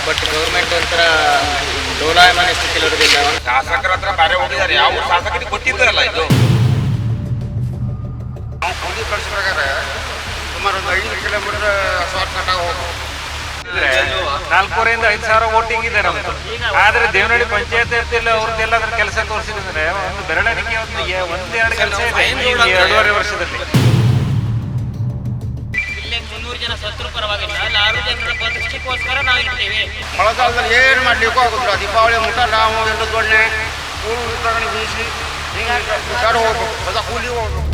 But government ಒಂಥರ ಡೋಲಾಯಮಾನ ಸ್ಥಿತಿಲಿರೋದಿಲ್ಲ. ಶಾಸಕರ ಹತ್ರ ಬೇರೆ ಹೋಗಿದ್ದಾರೆ, ಯಾವ ಶಾಸಕರಿಗೆ ಗೊತ್ತಿದ್ದಲ್ಲ ಇದು. ನಾವು ಕೂಲಿ ಕಳಿಸ್ಬೇಕಾದ್ರೆ ಸುಮಾರು ಒಂದು 5 ಕಿಲೋಮೀಟರ್ ಶಾರ್ಟ್ ಕಟ್ ಆಗಿ ಹೋಗ್ಬೋದು. 4,000-5,000 ವೋಟಿಂಗ್ ಇದೆ ನಮ್ದು. ಆದ್ರೆ ದೇವನಹಳ್ಳಿ ಪಂಚಾಯತ್ ವ್ಯಾಪ್ತಿಯಲ್ಲಿ ಅವ್ರದ್ದೆಲ್ಲಾದ್ರೂ ಕೆಲಸ ತೋರಿಸಿದ್ರೆ ಒಂದು ಬೆರಳಿಗೆ ಒಂದೆರಡು ಕೆಲಸ ಇದೆ ಈ 2.5 ವರ್ಷದಲ್ಲಿ. ಇಲ್ಲೇ 300 ಜನ ಸತ್ರು ಪರವಾಗಿಲ್ಲ, ಅಲ್ಲಿ 6 ಜನರ ಬದುಕಿಗೋಸ್ಕರ ನಾವು ಇರ್ತೀವಿ. ಮಳೆಗಾಲದಲ್ಲಿ ಏನು ಮಾಡ್ಲಿಕ್ಕೂ ಆಗುದಿಲ್ಲ. ದೀಪಾವಳಿ ಮುಟ್ಟ ನಾವು ಎಲ್ಲ ದೊಣ್ಣೆ ಹೂವು ತಗೊಂಡು ಬೀಸಿ ಹಿಂಗೆ ಹೋಗ್ಬೇಕು, ಹೊಸ ಕೂಲಿ ಹೋಗ್ಬೇಕು.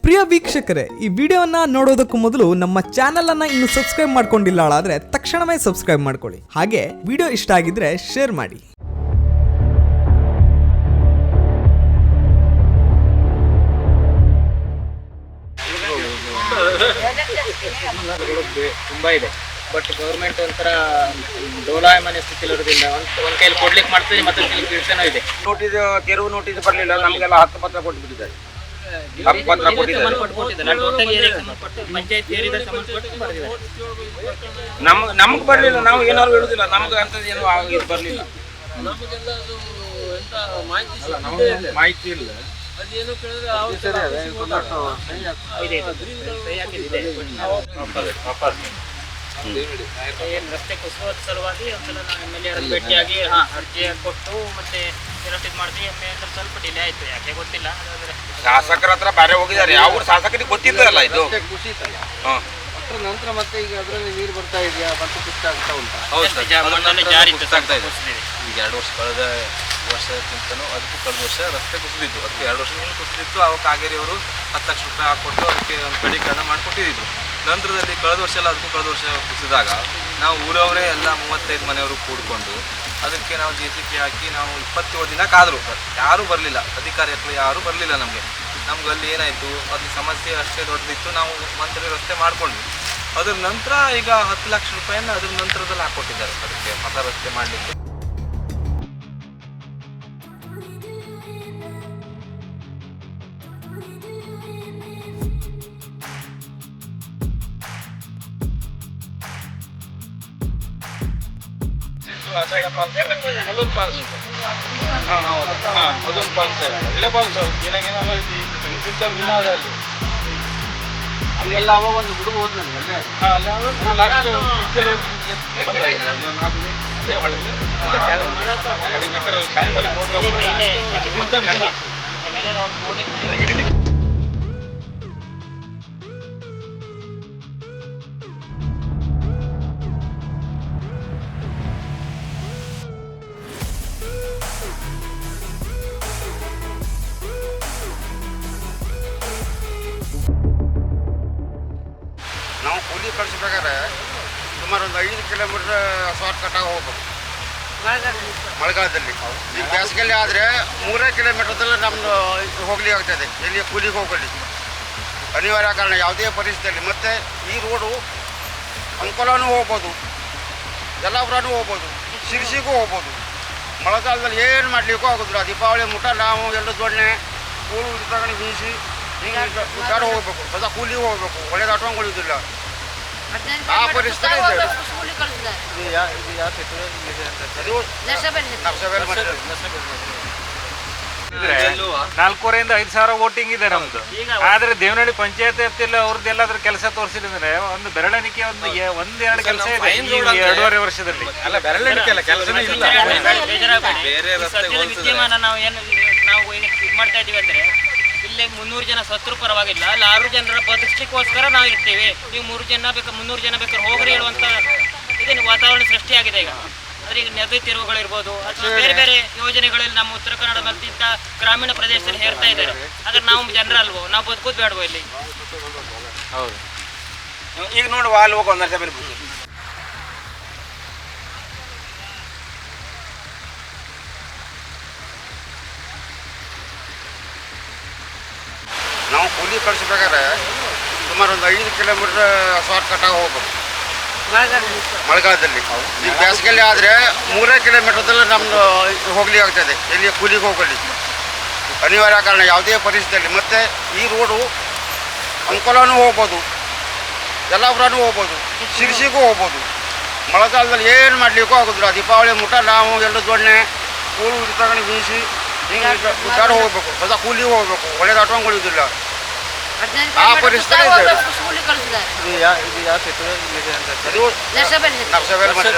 ಪ್ರಿಯ ವೀಕ್ಷಕರೇ, ಈ ವಿಡಿಯೋನ ನೋಡೋದಕ್ಕೂ ಮೊದಲು ನಮ್ಮ ಚಾನೆಲ್ ಅನ್ನ ಇನ್ನು ಸಬ್ಸ್ಕ್ರೈಬ್ ಮಾಡ್ಕೊಂಡಿಲ್ಲ ಆದ್ರೆ ತಕ್ಷಣವೇ ಸಬ್ಸ್ಕ್ರೈಬ್ ಮಾಡ್ಕೊಳ್ಳಿ. ಹಾಗೆ ವಿಡಿಯೋ ಇಷ್ಟ ಆಗಿದ್ರೆ ಶೇರ್ ಮಾಡಿ. ತುಂಬಾ ಇದೆ, ಬಟ್ ಗೌರ್ಮೆಂಟ್ ಒಂಥರ ಡೋಲಾಯಮಾನ ಸ್ಥಿತಿಲಿರೋದ್ರಿಂದ ಒಂದ್ ಕೈಲಿ ಕೊಡ್ಲಿಕ್ಕೆ ಮಾಡ್ತೀವಿ, ಮತ್ತೊಂದು ಕೈಲಿ ಕಿಡ್ಸನೂ ಇದೆ. ನೋಟಿಸ್ ತೆರವು ನೋಟಿಸ್ ಬರಲಿಲ್ಲ, ನಮಗೆಲ್ಲ 10 ಪತ್ರ ಕೊಟ್ಬಿಟ್ಟಿದ್ದಾರೆ. 10 ಪತ್ರ ಕೊಟ್ಟಿದ್ದಾರೆ. ನಮ್ಗೆ ಬರಲಿಲ್ಲ, ನಾವು ಏನಾದ್ರು ಹೇಳುದಿಲ್ಲ, ನಮ್ಗೆ ಅಂತದ್ದು ಏನು ಇದು ಬರಲಿಲ್ಲ. ಮಾಹಿತಿ ಇಲ್ಲ. ರಸ್ತೆ ಕುಸಿಯೋದ ಸಲುವಾಗಿ ಒಂದ್ಸಲ ನಾವು MLA ಭೇಟಿಯಾಗಿ ಅರ್ಜಿ ಕೊಟ್ಟು ಮತ್ತೆ ಇದು ಮಾಡ್ತೀವಿ. MLA ಸ್ವಲ್ಪ ಡಿಲೇ ಆಯ್ತು, ಯಾಕೆ ಗೊತ್ತಿಲ್ಲ. ಶಾಸಕರ ಹತ್ರ ಬೇರೆ ಹೋಗಿದ್ದಾರೆ, ಯಾವ ಶಾಸಕರಿಗೆ ಗೊತ್ತಿದ್ದಲ್ಲ ಇದು. ನಂತರ ಮತ್ತೆ ಈಗ ಅದರಲ್ಲಿ ನೀರು ಬರ್ತಾ ಇದೆಯಾ, ಮತ್ತೆ ಕುಸಿತ ಆಗ್ತಾ ಉಂಟಾ? ಜಾರಿ ಈಗ 2 ವರ್ಷ ಕಳೆದ ವರ್ಷಕ್ಕಿಂತನೂ ಅದಕ್ಕೂ ಕಳೆದ ವರ್ಷ ರಸ್ತೆ ಕುಸಿದಿತ್ತು. ಅದಕ್ಕೆ 2 ವರ್ಷ ಹಿಂದೆ ಕುಸಿದಿತ್ತು. ಅವಾಗ ಕಾಗೇರಿ ಅವರು 10 ಲಕ್ಷ ರೂಪಾಯಿ ಹಾಕ್ಕೊಟ್ಟು ಅದಕ್ಕೆ ಒಂದು ಕಡಿಕರಣ ಮಾಡಿಕೊಟ್ಟಿದ್ರು. ನಂತರದಲ್ಲಿ ಕಳೆದ ವರ್ಷ ಎಲ್ಲ ಅದಕ್ಕೂ ಕಳೆದ ವರ್ಷ ಕುಸಿದಾಗ ನಾವು ಊರವರೇ ಎಲ್ಲ 35 ಮನೆಯವರು ಕೂಡಿಕೊಂಡು ಅದಕ್ಕೆ ನಾವು JCB ಹಾಕಿ ನಾವು 27 ದಿನ ಕಾದರು. ಯಾರೂ ಬರಲಿಲ್ಲ, ಅಧಿಕಾರಿ ಹತ್ರ ಯಾರೂ ಬರಲಿಲ್ಲ. ನಮಗೆ ಅಲ್ಲಿ ಏನಾಯಿತು, ಅಲ್ಲಿ ಸಮಸ್ಯೆ ಅಷ್ಟೇ ದೊಡ್ಡದಿತ್ತು. ನಾವು ಮಂತ್ರಿ ರಸ್ತೆ ಮಾಡಿಕೊಂಡ್ವಿ. ಅದ್ರ ನಂತರ ಈಗ 10 ಲಕ್ಷ ರೂಪಾಯಿಯನ್ನು ಅದ್ರ ನಂತರದಲ್ಲಿ ಹಾಕ್ಕೊಟ್ಟಿದ್ದಾರೆ ಅದಕ್ಕೆ ಹೊಸ ರಸ್ತೆ ಮಾಡಲಿಕ್ಕೆ. ಅಲ್ಲೆಲ್ಲ ಅವಾಗ ಒಂದು ಹುಡುಗ ನಾವು ಕೂಲಿ ಕಳಿಸ್ಬೇಕಾದ್ರೆ ಸುಮಾರು ಒಂದು 5 ಕಿಲೋಮೀಟರ್ ಶಾರ್ಟ್ ಕಟ್ ಆಗಿ ಹೋಗ್ಬೇಕು ಮಳೆಗಾಲದಲ್ಲಿ. ಈ ಬೇಸಿಗೆಯಲ್ಲಿ ಆದರೆ 3 ಕಿಲೋಮೀಟರ್ದಲ್ಲಿ ನಮ್ಮದು ಹೋಗ್ಲಿಕ್ಕೆ ಆಗ್ತದೆ, ಎಲ್ಲಿ ಕೂಲಿಗೆ ಹೋಗಲಿ ಅನಿವಾರ್ಯ ಕಾರಣ ಯಾವುದೇ ಪರಿಸ್ಥಿತಿಯಲ್ಲಿ. ಮತ್ತು ಈ ರೋಡು ಅಂಕೋಲಾನು ಹೋಗ್ಬೋದು, ಯಲ್ಲಾಪುರನೂ ಹೋಗ್ಬೋದು, ಶಿರ್ಸಿಗೂ ಹೋಗ್ಬೋದು. ಮಳೆಗಾಲದಲ್ಲಿ ಏನು ಮಾಡಲಿಕ್ಕೂ ಆಗೋದಿಲ್ಲ. ದೀಪಾವಳಿ ಮುಟ್ಟ ನಾವು ಎಲ್ಲ ದೊಣ್ಣೆ ಹೂವು ತಗೊಂಡು ಬೀಸಿ ಹಿಂಗೆ ಹೋಗ್ಬೇಕು, ಹೊಸ ಕೂಲಿಗೆ ಹೋಗ್ಬೇಕು, ಒಳ್ಳೆದು ಆಟೋಗಳಿದ್ದಿಲ್ಲ. ಆ ಪರಿಸ್ಥಿತಿ ಇದೆ. 4,000-5,000 ವೋಟಿಂಗ್ ಇದೆ ನಮ್ದು. ಆದ್ರೆ ದೇವನಹಳ್ಳಿ ಪಂಚಾಯತ್ ವ್ಯಾಪ್ತಿಯಲ್ಲಿ ಅವ್ರದ್ದೆಲ್ಲಾದ್ರೂ ಕೆಲಸ ತೋರಿಸಿದ್ರೆ ಒಂದು ಬೆರಳಿಗೆ ಒಂದೆರಡು ಕೆಲಸ ಇದೆ ಈ 2.5 ವರ್ಷದಲ್ಲಿ. ಅಲ್ಲ, ಬೆರಳಿಕೆ ಅಲ್ಲ, ಕೆಲಸನೇ ಇಲ್ಲ. ಬೇರೆ ವಿದ್ಯಮಾನ ನಾವು ಏನು ಇದು ಮಾಡ್ತಾ ಇದೀವಿ ಅಂದ್ರೆ, ಇಲ್ಲೇ 300 ಜನ ಸತ್ರು ಪರವಾಗಿಲ್ಲ, ಅಲ್ಲಿ 6 ಜನರ ಬದುಕಿಗೋಸ್ಕರ ನಾವು ಇರ್ತೀವಿ. ನೀವು 300 ಜನ ಬೇಕಾದ್ರೆ ಹೋಗ್ರಿ ಹೇಳುವಂತ ಇದೇನು ವಾತಾವರಣ ಸೃಷ್ಟಿಯಾಗಿದೆ ಈಗ. ಅಂದ್ರೆ ಈಗ ನದಿ ತಿರುವುಗಳಿರ್ಬೋದು ಅಥವಾ ಬೇರೆ ಬೇರೆ ಯೋಜನೆಗಳಲ್ಲಿ ನಮ್ಮ ಉತ್ತರ ಕನ್ನಡ ಮತ್ತಿಂತ ಗ್ರಾಮೀಣ ಪ್ರದೇಶದಲ್ಲಿ ಹೇರ್ತಾ ಇದ್ದಾರೆ. ಆದ್ರೆ ನಾವು ಜನರಲ್ವೋ, ನಾವು ಬದುಕೋದು ಬೇಡವೋ ಇಲ್ಲಿ? ಹೌದು. ಈಗ ನೋಡುವ ಅಲ್ಲಿ ಹೋಗೋ ಒಂದು ಸಭೆ ನಾವು ಕೂಲಿ ಕಳಿಸ್ಬೇಕಾದ್ರೆ ಸುಮಾರು ಒಂದು 5 ಕಿಲೋಮೀಟರ್ ಶಾರ್ಟ್ ಕಟ್ ಆಗಿ ಹೋಗ್ಬೇಕು ಮಳೆಗಾಲದಲ್ಲಿ. ಈ ಬೇಸಿಗೆಯಲ್ಲಿ ಆದರೆ 3 ಕಿಲೋಮೀಟರ್ದಲ್ಲಿ ನಮ್ಮದು ಹೋಗ್ಲಿಕ್ಕೆ ಆಗ್ತದೆ, ಎಲ್ಲಿ ಕೂಲಿಗೆ ಹೋಗಲಿ ಅನಿವಾರ್ಯ ಕಾರಣ ಯಾವುದೇ ಪರಿಸ್ಥಿತಿಯಲ್ಲಿ. ಮತ್ತು ಈ ರೋಡು ಅಂಕೋಲಾನು ಹೋಗ್ಬೋದು, ಯಲ್ಲಾಪುರನೂ ಹೋಗ್ಬೋದು, ಶಿರ್ಸಿಗೂ ಹೋಗ್ಬೋದು. ಮಳೆಗಾಲದಲ್ಲಿ ಏನು ಮಾಡಲಿಕ್ಕೂ ಆಗೋದಿಲ್ಲ. ದೀಪಾವಳಿ ಮುಟ ನಾವು ಎಲ್ಲ ದೊಣ್ಣೆ ಕೂಳು ತಗೊಂಡು ಬೀಸಿ ಹಿಂಗೆ ಉದ್ದಾರ ಹೋಗ್ಬೇಕು, ಹೊಸ ಕೂಲಿಗೆ ಹೋಗ್ಬೇಕು, ಒಳ್ಳೆ ಆಟೋಂಗ್ ಉಳಿಯೋದಿಲ್ಲ. ಆ ಪರಿಸ್ಥಿತಿ ಇದೆ. ಇದು ಯಾವ ಸೇತುವೆ ಇಲ್ಲಿದೆ ಅಂತ ಅದು ನರ್ಸಬೇಲ್ ಮತ್ತೆ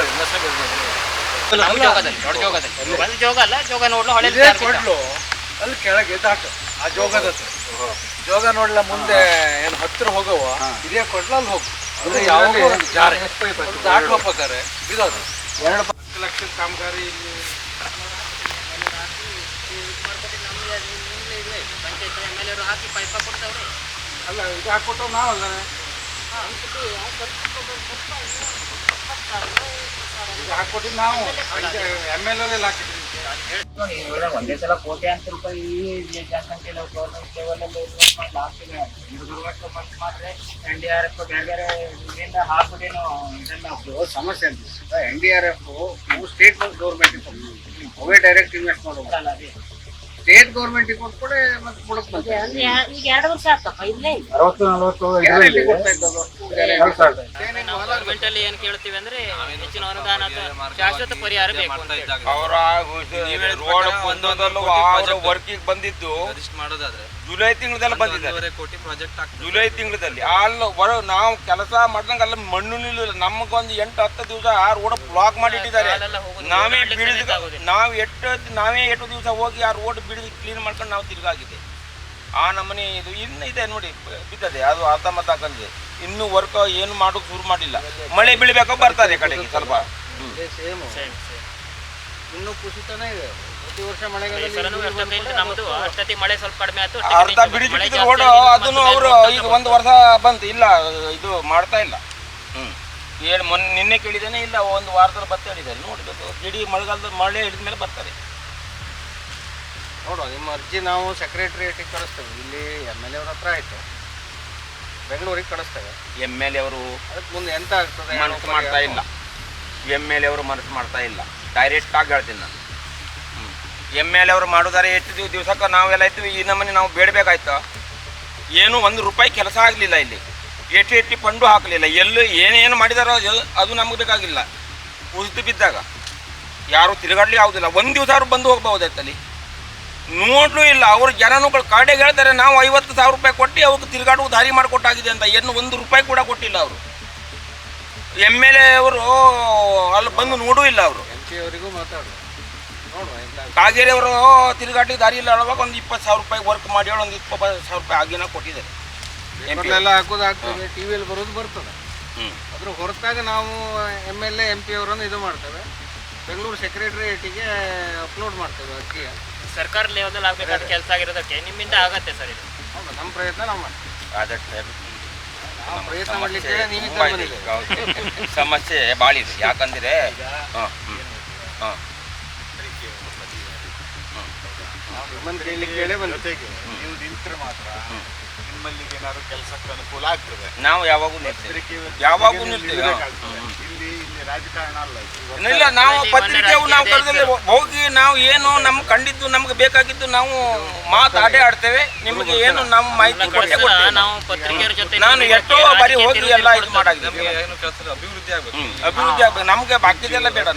ಒಂದು ಜೋಗ ಅಲ್ಲ, ಜೋಗ ನೋಡ್ಲು ಹೊಳೆ ಕೊಡ್ಲು ಅಲ್ಲಿ ಕೆಳಗೆ ದಾಟು ಆ ಜೋಗದ ಜೋಗ ನೋಡ್ಲ ಮುಂದೆ ಏನು ಹತ್ತಿರ ಹೋಗವ ಇದೇ ಕೊಡ್ಲ ಅಲ್ಲಿ ಹೋಗು ಅಂದ್ರೆ ಯಾವ ಜಾರಿ ದಾಟುವ ಪ್ರಕಾರ ಇರೋದು 2 ಲಕ್ಷ ಕಾಮಗಾರಿ ಇಲ್ಲಿ ಹಾಕಿ ಪೈಪ ಕೊಡ್ತಾವ್ರಿ. ಅಲ್ಲ ಇದು ಹಾಕ್ಕೊಟ್ಟು ನಾವಲ್ಲ ಇದು ಹಾಕ್ಕೊಟ್ಟಿದ್ದು ನಾವು MLA ಹಾಕಿದ್ರಿ ಒಂದೇ ಸಲ ಕೋಟ್ಯಾಂತರ ರೂಪಾಯಿ ಜನಸಂಖ್ಯೆ ಗೌರ್ಮೆಂಟ್ ಲೆವೆಲಲ್ಲಿ ಮಾತ್ರ NDRF ಬೇರೆ ಬೇರೆ ಹಾಕ್ಬಿಟ್ಟೇನೋ ಇದೆಲ್ಲ ಸಮಸ್ಯೆ ಅಂತ NDRF ಸ್ಟೇಟ್ ಗೌರ್ಮೆಂಟ್ ಅವೇ ಡೈರೆಕ್ಟ್ ಇನ್ವೆಸ್ಟ್ ಮಾಡೋಲ್ಲ, ಸ್ಟೇಟ್ ಗೌರ್ಮೆಂಟ್ ಕೊಟ್ಕೊಡೆ ಮತ್ತೆ ಕೊಡಕ್ ಬಂದೆ. ಈಗ 2 ವರ್ಷ ಆಗ್ತಪ್ಪ ಇಲ್ಲೇ 60-40 ಗ್ಯಾರಂಟಿ ಕೊಡ್ತಾ ಇದ್ದದು. ನಾವು ಗೌರ್ಮೆಂಟ್ ಅಲ್ಲಿ ಏನ್ ಕೇಳ್ತೀವಿ ಅಂದ್ರೆ ಹೆಚ್ಚಿನ ಅನುದಾನ ಅಥವಾ ಶಾಶ್ವತ ಪರಿಹಾರ ಬೇಕು ಅಂತ ಹೇಳಿ. ಅವರ ರೋಡ್ ಒಂದೊಂದಲ್ಲೂ ಅವರ ವರ್ಕಿಗೆ ಬಂದಿದ್ದು ಮಾಡೋದಾದ್ರೆ ಜುಲೈ ತಿಂಗಳದಲ್ಲಿ ಬಂದಿದ್ದಾರೆ. 1.5 ಕೋಟಿ ಪ್ರಾಜೆಕ್ಟ್ ಆಗ್ತದೆ ಜುಲೈ ತಿಂಗಳಲ್ಲಿ ಅಲ್ಲಿ ನಾವು ಕೆಲಸ ಮಾಡ್ದಂಗೆ ಅಲ್ಲಿ ಮಣ್ಣು ನಿಲ್ಲಿಲ್ಲ. ನಮಗೊಂದು 8-10 ದಿವಸ ಆ ರೋಡ್ ಬ್ಲಾಕ್ ಮಾಡಿಟ್ಟಿದ್ದಾರೆ. ನಾವೇ ಎಷ್ಟು ದಿವಸ ಹೋಗಿ ಆ ರೋಡ್ ಬಿಡಿದು ಕ್ಲೀನ್ ಮಾಡ್ಕೊಂಡು ನಾವು ತಿರುಗಾಗಿದೆ. ಆ ನಮ್ಮನೆ ಇದು ಇನ್ನು ಇದೆ ನೋಡಿ, ಬಿದ್ದದೆ ಅದು ಅರ್ಧಮರ್ಧ ಹಾಕಂದಿದೆ. ಇನ್ನೂ ವರ್ಕ್ ಏನು ಮಾಡೋಕೆ ಶುರು ಮಾಡಿಲ್ಲ. ಮಳೆ ಬೀಳಬೇಕೋ ಬರ್ತಾರೆ ಕಡೆಗೆ ಸ್ವಲ್ಪ. ಇನ್ನೂ ಕುಸಿತನೇ ಇದೆ. ಪ್ರತಿ ವರ್ಷ ನಮ್ದು ಅಷ್ಟೊತ್ತಿ ಮಳೆ ಸ್ವಲ್ಪ ಕಡಿಮೆ ಆಯ್ತು, ಅರ್ಧ ಬಿಡಿಬಿಟ್ಟಿದ್ದು ರೋಡ್ ಅದನ್ನು ಅವರು ಈಗ 1 ವರ್ಷ ಬಂತು ಇಲ್ಲ ಇದು ಮಾಡ್ತಾ ಇಲ್ಲ. ನಿನ್ನೆ ಕೇಳಿದ್ದೇನೆ, ಇಲ್ಲ 1 ವಾರದಲ್ಲಿ ಬರ್ತಾ ಹೇಳಿದ್ದಾರೆ. ನೋಡ್ಬೇಕು, ಇಡೀ ಮಳೆಗಾಲದ ಮಳೆ ಹಿಡಿದ ಮೇಲೆ ಬರ್ತಾರೆ. ನೋಡುವ ನಿಮ್ಮ ಅರ್ಜಿ ನಾವು ಸೆಕ್ರೆಟರಿಯೇಟಿಗೆ ಕಳಿಸ್ತೇವೆ. ಇಲ್ಲಿ MLA ಅವ್ರ ಹತ್ರ ಆಯಿತು, ಬೆಂಗಳೂರಿಗೆ ಕಳಿಸ್ತೇವೆ. MLA ಅವರು ಅದಕ್ಕೆ ಮುಂದೆ ಎಂತ ಆಗ್ತದೆ ಮನಸ್ಸು ಮಾಡ್ತಾ ಇಲ್ಲ. MLA ಅವರು ಮನಸ್ಸು ಮಾಡ್ತಾ ಇಲ್ಲ. ಡೈರೆಕ್ಟಾಗಿ ಹೇಳ್ತೀನಿ ನಾನು. MLA ಅವರು ಮಾಡೋದಾರೆ ಎಷ್ಟು ದಿವಸಕ್ಕೆ ನಾವೆಲ್ಲ ಇತ್ತು ಈ ನಮ್ಮನೆ ನಾವು ಬೇಡಬೇಕಾಯ್ತು. ಏನು 1 ರೂಪಾಯಿ ಕೆಲಸ ಆಗಲಿಲ್ಲ ಇಲ್ಲಿ. ಎಟ್ಟಿ ಫಂಡು ಹಾಕಲಿಲ್ಲ. ಎಲ್ಲೂ ಏನೇನು ಮಾಡಿದಾರೋ ಅದು ನಮಗೆ ಬೇಕಾಗಿಲ್ಲ. ಕುಸಿದು ಬಿದ್ದಾಗ ಯಾರು ತಿರುಗಾಡಲಿ ಯಾವುದಿಲ್ಲ. 1 ದಿವಸ ಅವ್ರು ಬಂದು ಹೋಗ್ಬಹುದಾಯ್ತಲ್ಲಿ, ನೋಡ್ಲೂ ಇಲ್ಲ. ಅವ್ರು ಜನಗಳು ಕಾಡೆಗೆ ಹೇಳ್ತಾರೆ ನಾವು 50,000 ರೂಪಾಯಿ ಕೊಟ್ಟು ಅವ್ರಿಗೆ ತಿರುಗಾಡುವ ದಾರಿ ಮಾಡಿಕೊಟ್ಟಾಗಿದೆ ಅಂತ. ಏನು 1 ರೂಪಾಯಿ ಕೂಡ ಕೊಟ್ಟಿಲ್ಲ ಅವರು. MLA ಅವರು ಅಲ್ಲಿ ಬಂದು ನೋಡೂ ಇಲ್ಲ. ಅವರು MP ಅವರಿಗೂ ಮಾತಾಡು ನೋಡುವ ಎಂತ ಕಾಗೇರಿ ಅವರು ತಿರುಗಾಟಿ ದಾರಿ ಇಲ್ಲ ಹೇಳುವಾಗ ಒಂದು 20,000 ರೂಪಾಯಿ ವರ್ಕ್ ಮಾಡಿ ಒಂದು 20,000 ರೂಪಾಯಿ ಆಗಿನ ಕೊಟ್ಟಿದ್ದಾರೆ. ಎಲ್ಲ ಹಾಕೋದು ಆಗ್ತದೆ, ಟಿವಿಯಲ್ಲಿ ಬರೋದು ಬರ್ತದೆ. ಅದ್ರ ಹೊರತಾಗ ನಾವು MLA MP ಅವರನ್ನು ಇದು ಮಾಡ್ತೇವೆ, ಬೆಂಗಳೂರು ಸೆಕ್ರೆಟರಿಯೇಟಿಗೆ ಅಪ್ಲೋಡ್ ಮಾಡ್ತೇವೆ ಅರ್ಜಿ. ಸರ್ಕಾರ ಲೆವೆಲ್ ಆಗ್ಬೇಕಾದ ಕೆಲಸ ಆಗಿರೋದಕ್ಕೆ ನಿಮ್ಮಿಂದ ಆಗತ್ತೆ ಸರ್ ಇದು. ಹೌದು, ನಮ್ಮ ಪ್ರಯತ್ನ ನಾವು ಮಾಡ್ತೀವಿ. ನಾವು ಪ್ರಯತ್ನ ಮಾಡಲಿಕ್ಕೆ ಸಮಸ್ಯೆ ಭಾಳ ಇದೆ. ಯಾಕಂದರೆ ನಿಮ್ಮನ್ನು ಕೇಳಲಿಕ್ಕೆ ಕೇಳೇ ಬಂದು ನೀವು ನಿಂತರೆ ಮಾತ್ರ ನಿಮ್ಮಲ್ಲಿಗೆ ಏನಾದ್ರು ಕೆಲಸಕ್ಕೆ ಅನುಕೂಲ ಆಗ್ತದೆ. ನಾವು ಯಾವಾಗೂ ನಿಲ್ತೇವೆ. ಇಲ್ಲಿ ರಾಜಕಾರಣ ಅಲ್ಲ ಇದು. ಇಲ್ಲ, ನಾವು ಪತ್ರಿಕೆ ನಾವು ಕರೆದಲ್ಲಿ ಹೋಗಿ ನಾವು ಏನು ನಮ್ಗೆ ಕಂಡಿದ್ದು ನಮ್ಗೆ ಬೇಕಾಗಿದ್ದು ನಾವು ಮಾತಾಡೇ ಆಡ್ತೇವೆ. ನಿಮಗೆ ಏನು ನಮ್ಮ ಮಾಹಿತಿ ನಾವು ಪತ್ರಿಕೆಯರ ಜೊತೆ ನಾನು ಎಷ್ಟೋ ಬಾರಿ ಹೋಗಿ ಎಲ್ಲ ಇದು ಮಾಡಾಗಿದೆ. ಏನು ಕೆಲಸ ಅಭಿವೃದ್ಧಿ ಆಗ್ಬೇಕು. ಅಭಿವೃದ್ಧಿ ಆಗ್ಬೇಕು. ನಮ್ಗೆ ಬಾಕಿದೆಲ್ಲ ಬೇಡ.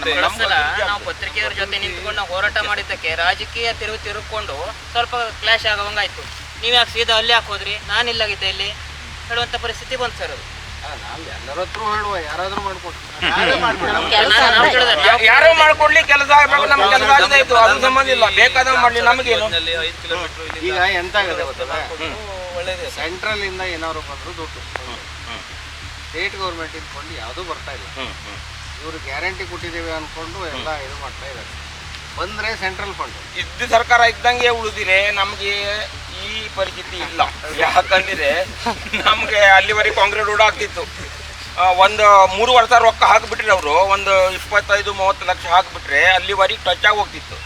ನಾವು ಪತ್ರಿಕೆಯರ ಜೊತೆ ನಿಂತ್ಕೊಂಡು ನಾವು ಹೋರಾಟ ಮಾಡಿದ್ದಕ್ಕೆ ರಾಜಕೀಯ ತಿರುಗಿಕೊಂಡು ಸ್ವಲ್ಪ ಕ್ಲಾಶ್ ಆಗೋಂಗಾಯ್ತು. ನೀವು ಯಾಕೆ ಸೀದಾ ಅಲ್ಲಿ ಹಾಕೋದ್ರಿ, ನಾನು ಇಲ್ಲಾಗಿದ್ದೆ ಇಲ್ಲಿ ಹೇಳುವಂಥ ಪರಿಸ್ಥಿತಿ ಬಂತು ಸರ್. ಅದು ನಾವು ಎಲ್ಲರ ಹತ್ರ ಹೇಳುವ, ಯಾರಾದರೂ ಮಾಡಿಕೊಡ್ತೀವಿ. ಯಾರೋ ಮಾಡ್ಕೊಡ್ಲಿ, ಕೆಲಸ ಆಗ್ಬೇಕು. ನಮ್ಗೆ ಕೆಲಸ ಆಗದೆ ಇತ್ತು, ಅದು ಸಂಬಂಧ ಇಲ್ಲ. ಬೇಕಾದ ಮಾಡಲಿ, ನಮಗೇನು. 5 ಕಿಲೋಮೀಟರ್ ಈಗ ಎಂತ ಆಗಿದೆ ಗೊತ್ತಲ್ಲ, ಒಳ್ಳೇದೇ. ಸೆಂಟ್ರಲ್ ಇಂದ ಏನಾದ್ರು ಬಂದ್ರು ದುಡ್ಡು, ಸ್ಟೇಟ್ ಗೌರ್ಮೆಂಟ್ ಇಟ್ಕೊಂಡು ಯಾವುದೂ ಬರ್ತಾ ಇಲ್ಲ. ಇವರು ಗ್ಯಾರಂಟಿ ಕೊಟ್ಟಿದ್ದೇವೆ ಅಂದ್ಕೊಂಡು ಎಲ್ಲ ಇದು ಮಾಡ್ತಾ ಇದ್ದಾರೆ. ಬಂದರೆ ಸೆಂಟ್ರಲ್ ಫಂಡ್ ಇದ್ದ ಸರ್ಕಾರ ಇದ್ದಂಗೆ ಉಳಿದಿರೆ ನಮಗೆ ಈ ಪರಿಸ್ಥಿತಿ ಇಲ್ಲ. ಯಾಕಂದ್ರೆ ನಮಗೆ ಅಲ್ಲಿವರೆಗೆ ಕಾಂಕ್ರೀಟ್ ರೋಡ್ ಆಗ್ತಿತ್ತು. ಒಂದು 3 ವರ್ಷ ರೊಕ್ಕ ಹಾಕಿಬಿಟ್ರೆ ಅವರು ಒಂದು 25-30 ಲಕ್ಷ ಹಾಕಿಬಿಟ್ರೆ ಅಲ್ಲಿವರೆಗೆ ಟಚ್ ಆಗಿ ಹೋಗ್ತಿತ್ತು.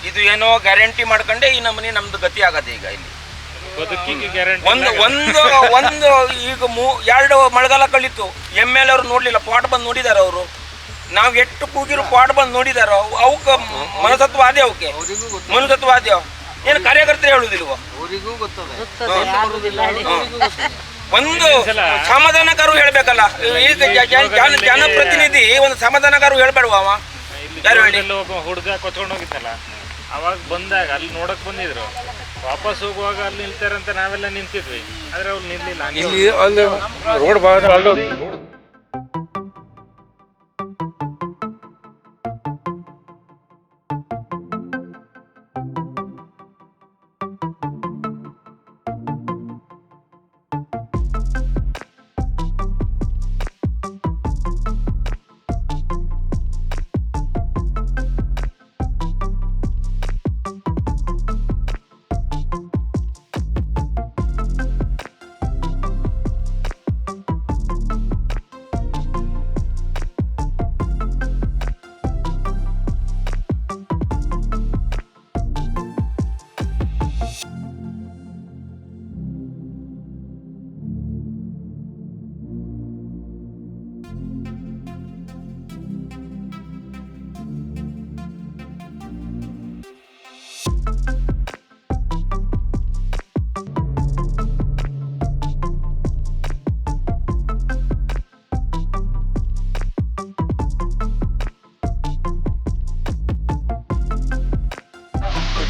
ಇದು ಏನೋ ಗ್ಯಾರಂಟಿ ಮಾಡ್ಕೊಂಡೆ ಈ ನಮ್ಮನೆ ನಮ್ದು ಗತಿ ಆಗದೆ. ಈಗ ಇಲ್ಲಿ ಒಂದು ಈಗ 2 ಮಳೆಗಾಲ ಕಳೀತು. MLA ಅವರು ನೋಡ್ಲಿಲ್ಲ, ಪಾಟ್ ಬಂದು ನೋಡಿದಾರೆ ಅವರು. ನಾವು ಎಷ್ಟು ಕೂಗಿರು ಪಾಟ್ ಬಂದು ನೋಡಿದಾರ. ಅವಕ್ಕೆ ಮನಸತ್ವ ಆದೆ, ಅವಕ್ಕೆ ಮನುಸತ್ವ ಆದ್ಯಾವ. ಏನು ಕಾರ್ಯಕರ್ತರು ಹೇಳುದಿಲ್ವ? ಅವರಿಗೂ ಗೊತ್ತದೆ. ಒಂದು ಸಮಾಧಾನಕಾರು ಹೇಳ್ಬೇಕಲ್ಲ. ಈಗ ಜನಪ್ರತಿನಿಧಿ ಒಂದು ಸಮಾಧಾನಕಾರು ಹೇಳ್ಬೇಡುವ ಅವ ಯಾರು ಹೇಳಿ. ಒಬ್ಬ ಹುಡುಗ ಕೊತ್ಕೊಂಡು ಹೋಗಿತ್ತಲ್ಲ, ಅವಾಗ ಬಂದಾಗ ಅಲ್ಲಿ ನೋಡಕ್ ಬಂದಿದ್ರು, ವಾಪಸ್ ಹೋಗುವಾಗ ಅಲ್ಲಿ ನಿಲ್ತಾರಂತ ನಾವೆಲ್ಲ ನಿಂತಿದ್ವಿ, ಆದ್ರೆ ಅವ್ರು ನಿಲ್ಲಿಲ್ಲ. ಇಲ್ಲಿ ಅಲ್ಲಿ ರೋಡ್ ಭಾಳ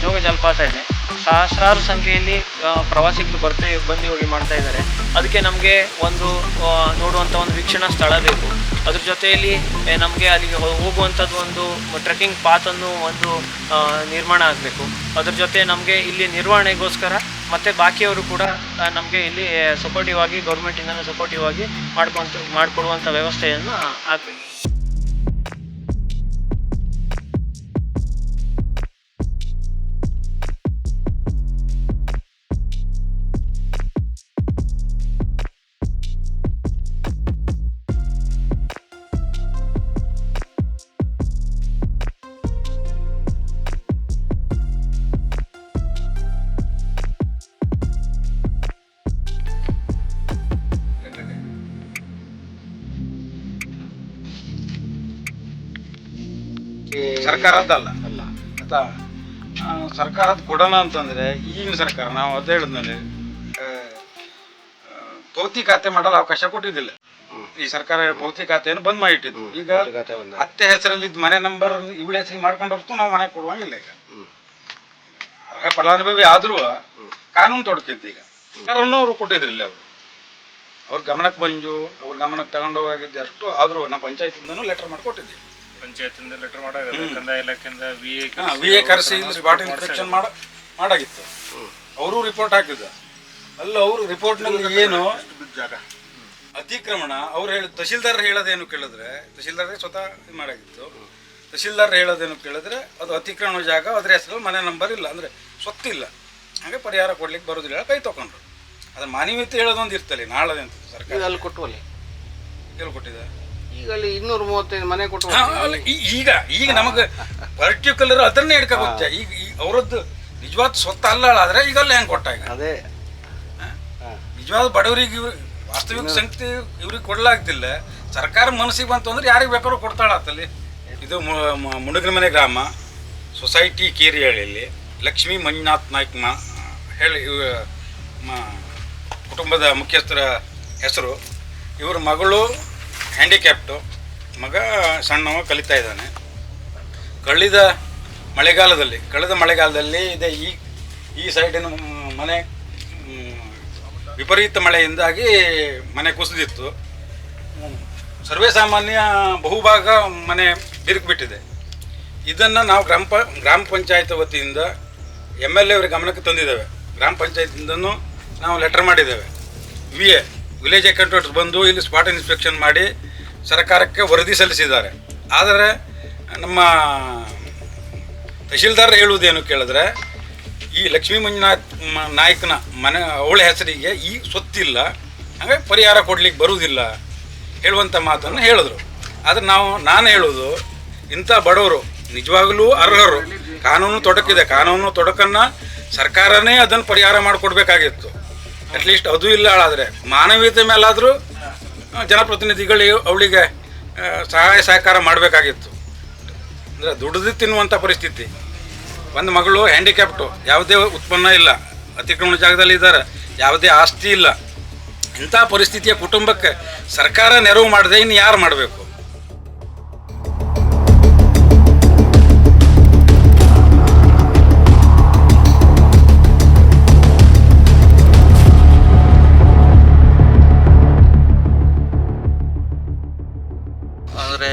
ಜೋಗ ಜಲಪಾತ ಇದೆ. ಸಹಸ್ರಾರು ಸಂಖ್ಯೆಯಲ್ಲಿ ಪ್ರವಾಸಿಗರು ಬಂದು ಹೋಗಿ ಮಾಡ್ತಾ ಇದ್ದಾರೆ. ಅದಕ್ಕೆ ನಮಗೆ ಒಂದು ನೋಡುವಂಥ ಒಂದು ವೀಕ್ಷಣಾ ಸ್ಥಳ ಬೇಕು. ಅದ್ರ ಜೊತೆಯಲ್ಲಿ ನಮಗೆ ಅಲ್ಲಿಗೆ ಹೋಗುವಂಥದ್ದು ಒಂದು ಟ್ರೆಕ್ಕಿಂಗ್ ಪಾತನ್ನು ಒಂದು ನಿರ್ಮಾಣ ಆಗಬೇಕು. ಅದ್ರ ಜೊತೆ ನಮಗೆ ಇಲ್ಲಿ ನಿರ್ವಹಣೆಗೋಸ್ಕರ ಮತ್ತು ಬಾಕಿಯವರು ಕೂಡ ನಮಗೆ ಇಲ್ಲಿ ಸಪೋರ್ಟಿವ್ ಆಗಿ ಗೌರ್ಮೆಂಟಿಂದಲೂ ಸಪೋರ್ಟಿವ್ ಆಗಿ ಮಾಡಿಕೊಡುವಂಥ ವ್ಯವಸ್ಥೆಯನ್ನು ಆಗಬೇಕು. ಸರ್ಕಾರದ್ದಲ್ಲ ಅಲ್ಲ ಆಯ್ತಾ. ಸರ್ಕಾರದ ಕೊಡೋಣ ಅಂತಂದ್ರೆ ಈಗಿನ ಸರ್ಕಾರ ನಾವು ಅದೇ ಹೇಳಿದ್ಮೇಲೆ ಪೌತಿ ಖಾತೆ ಮಾಡಲು ಅವಕಾಶ ಕೊಟ್ಟಿದ್ದಿಲ್ಲ. ಈ ಸರ್ಕಾರ ಪೌತಿ ಖಾತೆಯನ್ನು ಬಂದ್ ಮಾಡಿಟ್ಟಿದ್ದು. ಈಗ ಅತ್ತೆ ಹೆಸರಲ್ಲಿ ಮನೆ ನಂಬರ್ ಇವಳ ಹೆಸರು ಮಾಡ್ಕೊಂಡು ಹೋಗ್ತು ನಾವು ಮನೆ ಕೊಡುವಂಗಿಲ್ಲ. ಈಗ ಫಲಾನುಭವಿ ಆದ್ರೂ ಕಾನೂನು ತೊಡಕಿತ್ತು. ಈಗ ಅವರು ಕೊಟ್ಟಿದ್ರಿಲ್ಲ, ಅವ್ರ ಗಮನಕ್ಕೆ ಬಂದು ಅವ್ರ ಗಮನಕ್ಕೆ ತಗೊಂಡು ಹೋಗಿದ್ದೆ ಅಷ್ಟು ಆದ್ರೂ ನಮ್ಮ ಪಂಚಾಯತಿಂದನೂ ಲೆಟರ್ ಮಾಡಿಕೊಟ್ಟಿದ್ದೀವಿ. ಪಂಚಾಯತಿಂದ ಲೆಟರ್ ಮಾಡೋದು, ಕಂದಾಯ ಇಲಾಖೆಯಿಂದ ವಿ ಎ ಕರೆಸಿ ಸ್ಪಾಟ್ ಇನ್ಸ್ಪೆಕ್ಷನ್ ಮಾಡಾಗಿತ್ತು. ಅವರು ರಿಪೋರ್ಟ್ ಹಾಕಿದ್ದ ಅಲ್ಲ. ಅವರು ರಿಪೋರ್ಟ್ನಲ್ಲಿ ಏನು ಅತಿಕ್ರಮಣ ಅವ್ರು ತಹಶೀಲ್ದಾರ್ ಹೇಳೋದೇನು ಕೇಳಿದ್ರೆ, ತಹಶೀಲ್ದಾರ್ ಸ್ವತಃ ಇದು ಮಾಡಾಗಿತ್ತು. ತಹಶೀಲ್ದಾರ್ ಹೇಳೋದೇನು ಕೇಳಿದ್ರೆ ಅದು ಅತಿಕ್ರಮಣ ಜಾಗ, ಅದ್ರ ಹೆಸರಲ್ಲಿ ಮನೆ ನಂಬರ್ ಇಲ್ಲ, ಅಂದರೆ ಸ್ವತ್ತಿಲ್ಲ, ಹಾಗೆ ಪರಿಹಾರ ಕೊಡ್ಲಿಕ್ಕೆ ಬರೋದಿಲ್ಲ, ಕೈ ತಗೊಂಡ್ರು. ಅದು ಮಾನವೀಯತೆ ಹೇಳೋದೊಂದು ಇರ್ತಲ್ಲ, ನಾಳೆ ಅಂತ ಸರ್ಕಾರ ಅಲ್ಲಿ ಕೊಟ್ಟುವಲ್ಲಿ ಎಲ್ಲಿ ಕೊಟ್ಟಿದೆ. ಈಗ ಅಲ್ಲಿ 235 ಮನೆ ಕೊಟ್ಟು ಈಗ ನಮಗೆ ಪರ್ಟಿಕ್ಯುಲರ್ ಅದನ್ನೇ ಹಿಡ್ಕೋಬೇಕು. ಈಗ ಅವರದ್ದು ನಿಜವಾದ ಸ್ವತ್ತು ಅಲ್ಲಾದ್ರೆ ಈಗ ಅಲ್ಲಿ ಹೆಂಗೆ ಕೊಟ್ಟಾಗ ಅದೇ ನಿಜವಾದ ಬಡವರಿಗೆ ವಾಸ್ತವಿಕ ಸಂಖ್ಯೆ ಇವ್ರಿಗೆ ಕೊಡ್ಲಾಗ್ತಿಲ್ಲ. ಸರ್ಕಾರ ಮನಸ್ಸಿಗೆ ಬಂತು ಅಂದ್ರೆ ಯಾರಿಗೆ ಬೇಕಾದ್ರೂ ಕೊಡ್ತಾಳತ್ತಲ್ಲಿ. ಇದು ಮುಡುಗನಮನೆ ಗ್ರಾಮ ಸೊಸೈಟಿ ಕೇರಿಹಳ್ಳಿಯಲ್ಲಿ ಲಕ್ಷ್ಮೀ ಮಂಜುನಾಥ್ ನಾಯ್ಕ ಹೇಳಿ ಕುಟುಂಬದ ಮುಖ್ಯಸ್ಥರ ಹೆಸರು. ಇವ್ರ ಮಗಳು ಹ್ಯಾಂಡಿಕ್ಯಾಪ್ಟು, ಮಗ ಸಣ್ಣವ ಕಲಿತಾ ಇದ್ದಾನೆ. ಕಳೆದ ಮಳೆಗಾಲದಲ್ಲಿ ಇದೆ ಈ ಸೈಡಿನ ಮನೆ ವಿಪರೀತ ಮಳೆಯಿಂದಾಗಿ ಮನೆ ಕುಸಿದಿತ್ತು. ಸರ್ವೇ ಸಾಮಾನ್ಯ ಬಹುಭಾಗ ಮನೆ ಬಿರುಕುಬಿಟ್ಟಿದೆ. ಇದನ್ನು ನಾವು ಗ್ರಾಮ ಪಂಚಾಯತ್ ವತಿಯಿಂದ MLA ಅವರ ಗಮನಕ್ಕೆ ತಂದಿದ್ದೇವೆ. ಗ್ರಾಮ ಪಂಚಾಯತಿಂದನೂ ನಾವು ಲೆಟರ್ ಮಾಡಿದ್ದೇವೆ. ವಿಲೇಜ್ ಅಕೌಂಟೆಂಟ್ಸ್ ಬಂದು ಇಲ್ಲಿ ಸ್ಪಾಟ್ ಇನ್ಸ್ಪೆಕ್ಷನ್ ಮಾಡಿ ಸರ್ಕಾರಕ್ಕೆ ವರದಿ ಸಲ್ಲಿಸಿದ್ದಾರೆ. ಆದರೆ ನಮ್ಮ ತಹಶೀಲ್ದಾರ್ ಹೇಳುವುದೇನು ಕೇಳಿದ್ರೆ, ಈ ಲಕ್ಷ್ಮೀ ಮಂಜುನಾಥ್ ನಾಯ್ಕನ ಮನೆ ಅವಳ ಹೆಸರಿಗೆ ಈ ಸ್ವತ್ತಿಲ್ಲ, ಹಾಗೆ ಪರಿಹಾರ ಕೊಡ್ಲಿಕ್ಕೆ ಬರುವುದಿಲ್ಲ ಹೇಳುವಂಥ ಮಾತನ್ನು ಹೇಳಿದ್ರು. ಆದರೆ ನಾನು ಹೇಳೋದು, ಇಂಥ ಬಡವರು ನಿಜವಾಗಲೂ ಅರ್ಹರು. ಕಾನೂನು ತೊಡಕಿದೆ, ಕಾನೂನು ತೊಡಕನ್ನು ಸರ್ಕಾರನೇ ಅದನ್ನು ಪರಿಹಾರ ಮಾಡಿಕೊಡ್ಬೇಕಾಗಿತ್ತು. ಅಟ್ಲೀಸ್ಟ್ ಅದು ಇಲ್ಲ ಆದರೆ ಮಾನವೀಯತೆ ಮೇಲಾದರೂ ಜನಪ್ರತಿನಿಧಿಗಳು ಅವಳಿಗೆ ಸಹಾಯ ಸಹಕಾರ ಮಾಡಬೇಕಾಗಿತ್ತು. ಅಂದರೆ ದುಡಿದು ತಿನ್ನುವಂಥ ಪರಿಸ್ಥಿತಿ. ಒಂದು ಮಗಳು ಹ್ಯಾಂಡಿಕ್ಯಾಪ್ಟು, ಯಾವುದೇ ಉತ್ಪನ್ನ ಇಲ್ಲ, ಅತಿಕ್ರಮಣ ಜಾಗದಲ್ಲಿ ಇದ್ದಾರೆ, ಯಾವುದೇ ಆಸ್ತಿ ಇಲ್ಲ, ಇಂಥ ಪರಿಸ್ಥಿತಿಯ ಕುಟುಂಬಕ್ಕೆ ಸರ್ಕಾರ ನೆರವು ಮಾಡದೆ ಇನ್ನು ಯಾರು ಮಾಡಬೇಕು? ಅಂದರೆ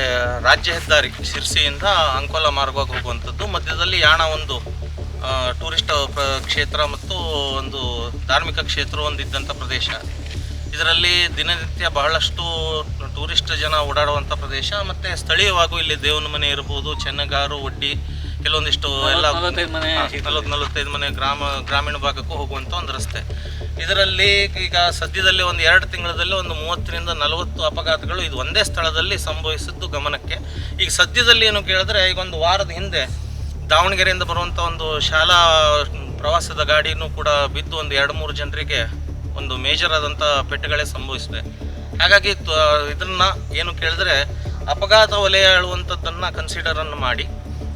ರಾಜ್ಯ ಹೆದ್ದಾರಿ ಶಿರ್ಸಿಯಿಂದ ಅಂಕೋಲ ಮಾರ್ಗವಾಗಿ ಹೋಗುವಂಥದ್ದು, ಮಧ್ಯದಲ್ಲಿ ಯಾಣ ಒಂದು ಟೂರಿಸ್ಟ್ ಕ್ಷೇತ್ರ ಮತ್ತು ಒಂದು ಧಾರ್ಮಿಕ ಕ್ಷೇತ್ರ ಒಂದಿದ್ದಂಥ ಪ್ರದೇಶ. ಇದರಲ್ಲಿ ದಿನನಿತ್ಯ ಬಹಳಷ್ಟು ಟೂರಿಸ್ಟ್ ಜನ ಓಡಾಡುವಂಥ ಪ್ರದೇಶ, ಮತ್ತು ಸ್ಥಳೀಯವಾಗೂ ಇಲ್ಲಿ ದೇವನ ಮನೆ ಇರ್ಬೋದು, ಚೆನ್ನಗಾರು, ಒಡ್ಡಿ, ಕೆಲವೊಂದಿಷ್ಟು ಎಲ್ಲ 40-45 ಮನೆ ಗ್ರಾಮೀಣ ಭಾಗಕ್ಕೂ ಹೋಗುವಂಥ ಒಂದು ರಸ್ತೆ. ಇದರಲ್ಲಿ ಈಗ ಸದ್ಯದಲ್ಲಿ ಒಂದು 2 ತಿಂಗಳಲ್ಲಿ ಒಂದು 30ರಿಂದ 40 ಅಪಘಾತಗಳು ಇದು ಒಂದೇ ಸ್ಥಳದಲ್ಲಿ ಸಂಭವಿಸಿದ್ದು ಗಮನಕ್ಕೆ. ಈಗ ಸದ್ಯದಲ್ಲಿ ಏನು ಕೇಳಿದ್ರೆ, ಈಗ ಒಂದು ವಾರದ ಹಿಂದೆ ದಾವಣಗೆರೆಯಿಂದ ಬರುವಂಥ ಒಂದು ಶಾಲಾ ಪ್ರವಾಸದ ಗಾಡಿನೂ ಕೂಡ ಬಿದ್ದು ಒಂದು 2-3 ಜನರಿಗೆ ಒಂದು ಮೇಜರ್ ಆದಂಥ ಪೆಟ್ಟುಗಳೇ ಸಂಭವಿಸಿದೆ. ಹಾಗಾಗಿ ಇದನ್ನು ಏನು ಕೇಳಿದ್ರೆ, ಅಪಘಾತ ವಲಯ ಹೇಳುವಂಥದ್ದನ್ನು ಕನ್ಸಿಡರನ್ನು ಮಾಡಿ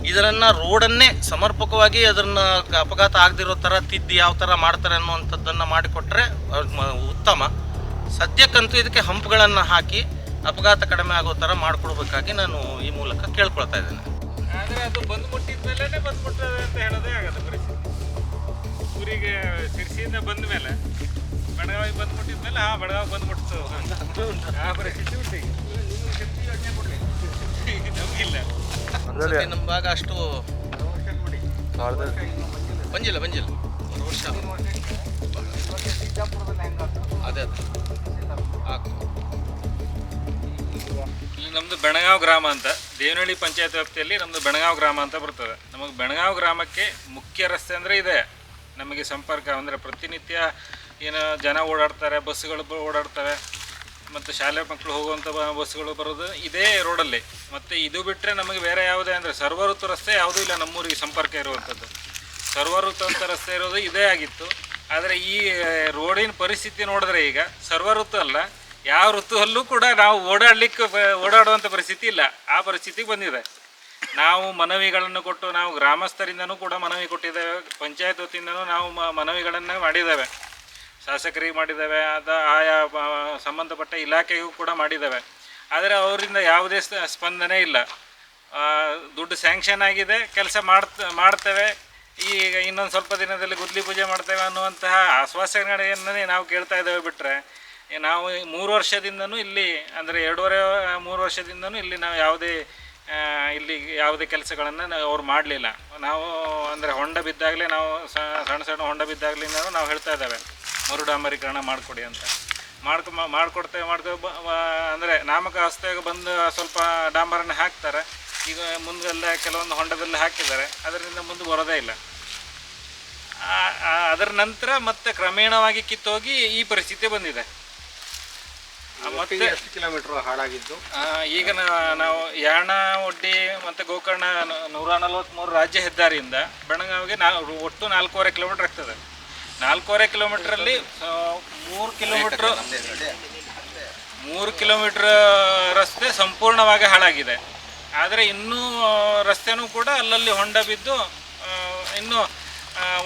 ಇದರನ್ನು ರೋಡನ್ನೇ ಸಮರ್ಪಕವಾಗಿ ಅದನ್ನು ಅಪಘಾತ ಆಗದಿರೋ ಥರ ತಿದ್ದಿ ಯಾವ ಥರ ಮಾಡ್ತಾರೆ ಅನ್ನುವಂಥದ್ದನ್ನು ಮಾಡಿಕೊಟ್ರೆ ಉತ್ತಮ. ಸದ್ಯಕ್ಕಂತೂ ಇದಕ್ಕೆ ಹಂಪ್ಗಳನ್ನು ಹಾಕಿ ಅಪಘಾತ ಕಡಿಮೆ ಆಗೋ ಥರ ಮಾಡಿಕೊಡ್ಬೇಕಾಗಿ ನಾನು ಈ ಮೂಲಕ ಕೇಳ್ಕೊಳ್ತಾ ಇದ್ದೇನೆ. ಆದರೆ ಅದು ಬಂದ್ಬಿಟ್ಟಿದ ಮೇಲೇ ಬಂದ್ಬಿಟ್ಟದೆ ಅಂತ ಹೇಳೋದೇ ಆಗುತ್ತೆ ಪರಿಸ್ಥಿತಿ. ಊರಿಗೆ ಶಿರ್ಸಿಯಿಂದ ಬಂದ ಮೇಲೆ ಬೆಳಗಾವಿ ಬಂದ್ಬಿಟ್ಟಿದ ಮೇಲೆ ಬೆಳಗಾವಿ ಬಂದ್ಬಿಡ್ತು ಆ ಪರಿಸ್ಥಿತಿ ಉಂಟು ಈಗ ನಮಗಿಲ್ಲ. ನಮ್ಮ ಭಾಗ ಅಷ್ಟು ಬಂಜಿಲ್ಲ 1 ವರ್ಷ ಅದೇ ಇಲ್ಲಿ ನಮ್ಮದು ಬೆಳಗಾವಿ ಗ್ರಾಮ ಅಂತ, ದೇವನಹಳ್ಳಿ ಪಂಚಾಯತ್ ವ್ಯಾಪ್ತಿಯಲ್ಲಿ ನಮ್ಮದು ಬೆಳಗಾವಿ ಗ್ರಾಮ ಅಂತ ಬರ್ತದೆ. ನಮಗೆ ಬೆಳಗಾವಿ ಗ್ರಾಮಕ್ಕೆ ಮುಖ್ಯ ರಸ್ತೆ ಅಂದರೆ ಇದೆ. ನಮಗೆ ಸಂಪರ್ಕ ಅಂದರೆ ಪ್ರತಿನಿತ್ಯ ಏನು ಜನ ಓಡಾಡ್ತಾರೆ, ಬಸ್ಸುಗಳು ಓಡಾಡ್ತವೆ, ಮತ್ತು ಶಾಲೆ ಮಕ್ಕಳು ಹೋಗುವಂಥ ಬಸ್ಸುಗಳು ಬರೋದು ಇದೇ ರೋಡಲ್ಲಿ. ಮತ್ತು ಇದು ಬಿಟ್ಟರೆ ನಮಗೆ ಬೇರೆ ಯಾವುದೇ ಅಂದರೆ ಸರ್ವಋತು ರಸ್ತೆ ಯಾವುದೂ ಇಲ್ಲ ನಮ್ಮೂರಿಗೆ ಸಂಪರ್ಕ ಇರುವಂಥದ್ದು. ಸರ್ವಋತು ಅಂತ ರಸ್ತೆ ಇರೋದು ಇದೇ ಆಗಿತ್ತು. ಆದರೆ ಈ ರೋಡಿನ ಪರಿಸ್ಥಿತಿ ನೋಡಿದ್ರೆ ಈಗ ಸರ್ವಋತು ಅಲ್ಲ, ಯಾವ ಋತುವಲ್ಲೂ ಕೂಡ ನಾವು ಓಡಾಡುವಂಥ ಪರಿಸ್ಥಿತಿ ಇಲ್ಲ. ಆ ಪರಿಸ್ಥಿತಿಗೆ ಬಂದಿದೆ. ನಾವು ಮನವಿಗಳನ್ನು ಕೊಟ್ಟು, ನಾವು ಗ್ರಾಮಸ್ಥರಿಂದನೂ ಕೂಡ ಮನವಿ ಕೊಟ್ಟಿದ್ದೇವೆ, ಪಂಚಾಯತ್ ವತಿಯಿಂದನೂ ನಾವು ಮನವಿಗಳನ್ನು ಮಾಡಿದ್ದೇವೆ, ಶಾಸಕರಿಗೆ ಮಾಡಿದ್ದೇವೆ, ಆಯಾ ಸಂಬಂಧಪಟ್ಟ ಇಲಾಖೆಗೂ ಕೂಡ ಮಾಡಿದ್ದೇವೆ. ಆದರೆ ಅವರಿಂದ ಯಾವುದೇ ಸ್ಪಂದನೆ ಇಲ್ಲ. ದುಡ್ಡು ಸ್ಯಾಂಕ್ಷನ್ ಆಗಿದೆ, ಕೆಲಸ ಮಾಡ್ತೇವೆ, ಈಗ ಇನ್ನೊಂದು ಸ್ವಲ್ಪ ದಿನದಲ್ಲಿ ಗುದ್ಲಿ ಪೂಜೆ ಮಾಡ್ತೇವೆ ಅನ್ನುವಂತಹ ಆಶ್ವಾಸನೆಗಳನ್ನೇ ನಾವು ಕೇಳ್ತಾ ಇದ್ದೇವೆ. ಬಿಟ್ಟರೆ ನಾವು 3 ವರ್ಷದಿಂದನೂ ಇಲ್ಲಿ ಅಂದರೆ 2.5-3 ವರ್ಷದಿಂದನೂ ಇಲ್ಲಿ ನಾವು ಯಾವುದೇ ಕೆಲಸಗಳನ್ನು ಅವ್ರು ಮಾಡಲಿಲ್ಲ. ನಾವು ಅಂದರೆ ಹೊಂಡ ಬಿದ್ದಾಗಲೇ ನಾವು ಸಣ್ಣ ಹೊಂಡ ಬಿದ್ದಾಗಲಿಂದ ನಾವು ಹೇಳ್ತಾ ಇದ್ದೇವೆ ಮರುಡಾಂಬರೀಕರಣ ಮಾಡಿಕೊಡಿ ಅಂತ. ಮಾಡ್ಕೊಡ್ತೇವೆ ಅಂದರೆ ನಾಮಕಾವಸ್ಥೆಗೆ ಬಂದು ಸ್ವಲ್ಪ ಡಾಂಬರನ್ನ ಹಾಕ್ತಾರೆ. ಈಗ ಮುಂದೆಲ್ಲ ಕೆಲವೊಂದು ಹೊಂಡದಲ್ಲಿ ಹಾಕಿದ್ದಾರೆ, ಅದರಿಂದ ಮುಂದೆ ಬರೋದೇ ಇಲ್ಲ. ಅದರ ನಂತರ ಮತ್ತೆ ಕ್ರಮೇಣವಾಗಿ ಕಿತ್ತೋಗಿ ಈ ಪರಿಸ್ಥಿತಿ ಬಂದಿದೆ. ಮತ್ತೆ ಎಷ್ಟು ಕಿಲೋಮೀಟರ್ ಹಾಳಾಗಿದ್ದು? ಈಗ ನಾವು ಯಾಣ, ಒಡ್ಡಿ ಮತ್ತು ಗೋಕರ್ಣ 143 ರಾಜ್ಯ ಹೆದ್ದಾರಿಯಿಂದ ಬೆಳಗಾವಿಗೆ ಒಟ್ಟು 4.5 ಕಿಲೋಮೀಟರ್ ಆಗ್ತದೆ. 4.5 ಕಿಲೋಮೀಟ್ರಲ್ಲಿ 3 ಕಿಲೋಮೀಟ್ರ್ ರಸ್ತೆ ಸಂಪೂರ್ಣವಾಗಿ ಹಾಳಾಗಿದೆ. ಆದರೆ ಇನ್ನೂ ರಸ್ತೆನೂ ಕೂಡ ಅಲ್ಲಲ್ಲಿ ಹೊಂಡ ಬಿದ್ದು ಇನ್ನೂ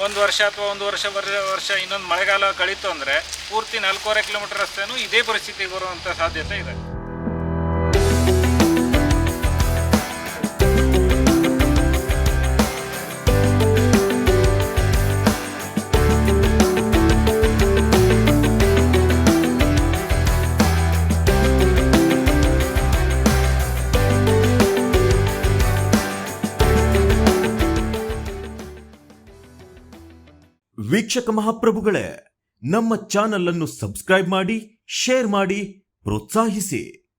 1 ವರ್ಷ ಅಥವಾ 1 ವರ್ಷ ಇನ್ನೊಂದು ಮಳೆಗಾಲ ಕಳೀತು ಅಂದರೆ ಪೂರ್ತಿ 4.5 ಕಿಲೋಮೀಟರ್ ರಸ್ತೆನೂ ಇದೇ ಪರಿಸ್ಥಿತಿಗೆ ಬರುವಂಥ ಸಾಧ್ಯತೆ ಇದೆ. ವೀಕ್ಷಕ ಮಹಾಪ್ರಭುಗಳೇ, ನಮ್ಮ ಚಾನಲ್ ಅನ್ನು ಸಬ್ಸ್ಕ್ರೈಬ್ ಮಾಡಿ, ಶೇರ್ ಮಾಡಿ, ಪ್ರೋತ್ಸಾಹಿಸಿ.